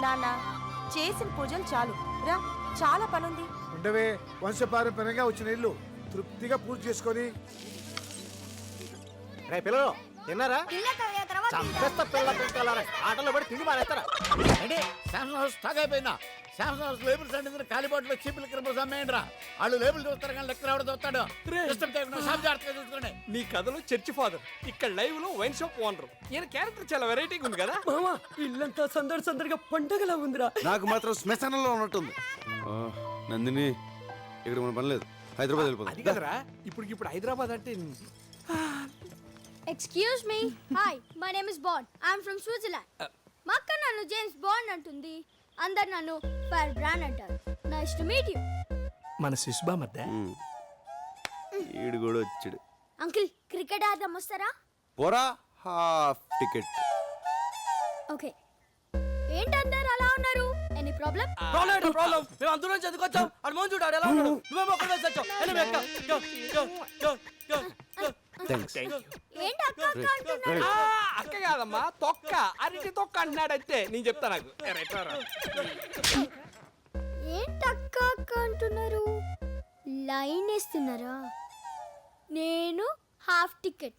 నాన్న చేసిన పూజలు చాలు రా, చాలా పనుంది. ఉండవే, వంశపారంపర్యంగా వచ్చిన ఇల్లు తృప్తిగా పూజ చేసుకొని. రే పిల్లలు తిన్నారా? చంపేస్తా పిల్ల పిల్లలారా, ఆటలో పడి తిండి మానేస్తారా? అంటే శాంసంగ్ హౌస్ స్టాక్ అయిపోయిందా? శాంసంగ్ హౌస్ లేబుల్స్ అంటే కాలిబాట్లో చీపులు కింద అమ్మేయండిరా. వాళ్ళు లేబుల్ చూస్తారు కానీ లెక్కలు ఎవరు చూస్తాడు? షాప్ జాగ్రత్తగా చూసుకోండి. నీ కథలో చర్చి ఫాదర్, ఇక్కడ లైవ్ లో వైన్ షాప్ ఓనర్. ఈయన క్యారెక్టర్ చాలా వెరైటీగా ఉంది కదా మామా. ఇల్లంతా సందడి సందడిగా పండగలా ఉందిరా. నాకు మాత్రం శ్మశానంలో ఉన్నట్టుంది. నందిని, ఇక్కడ మన పని లేదు, హైదరాబాద్ అది వెళ్ళిపోతుంది. కదరా, ఇప్పుడు హైదరాబాద్ అంటే Excuse me. Hi, my name is Bond. I'm from Switzerland. మా అక్క నన్ను జేమ్స్ బాండ్ అంటుంది. అందరు నన్ను ఫైర్ బ్రాండ్ అంటారు. Nice to meet you. మన శిశుబా మధ్య ఈడు కూడా వచ్చాడు. అంకిల్, క్రికెట్ ఆడదాం వస్తారా? పోరా, హాఫ్ టికెట్. ఓకే. ఏంటి అందరు అలా ఉన్నారు? Any problem? ప్రాబ్లం. మేము అందరం చదువుకొచ్చాం. అది మోహన్ చూడాడు ఎలా ఉన్నాడు. నువ్వేమో ఒక్కడే వచ్చావు. వెళ్ళి ఎక్క. థ్యాంక్స్. ఏంటి అక్క అక్క అంటున్నారు? అక్క కాదమ్మా, తొక్క, అరటి తొక్క అంటున్నాడంటే. నేను చెప్తా నాకు. ఏంటి అక్క అక్క అంటున్నారు? లైన్ వేస్తున్నారా? నేను హాఫ్ టికెట్.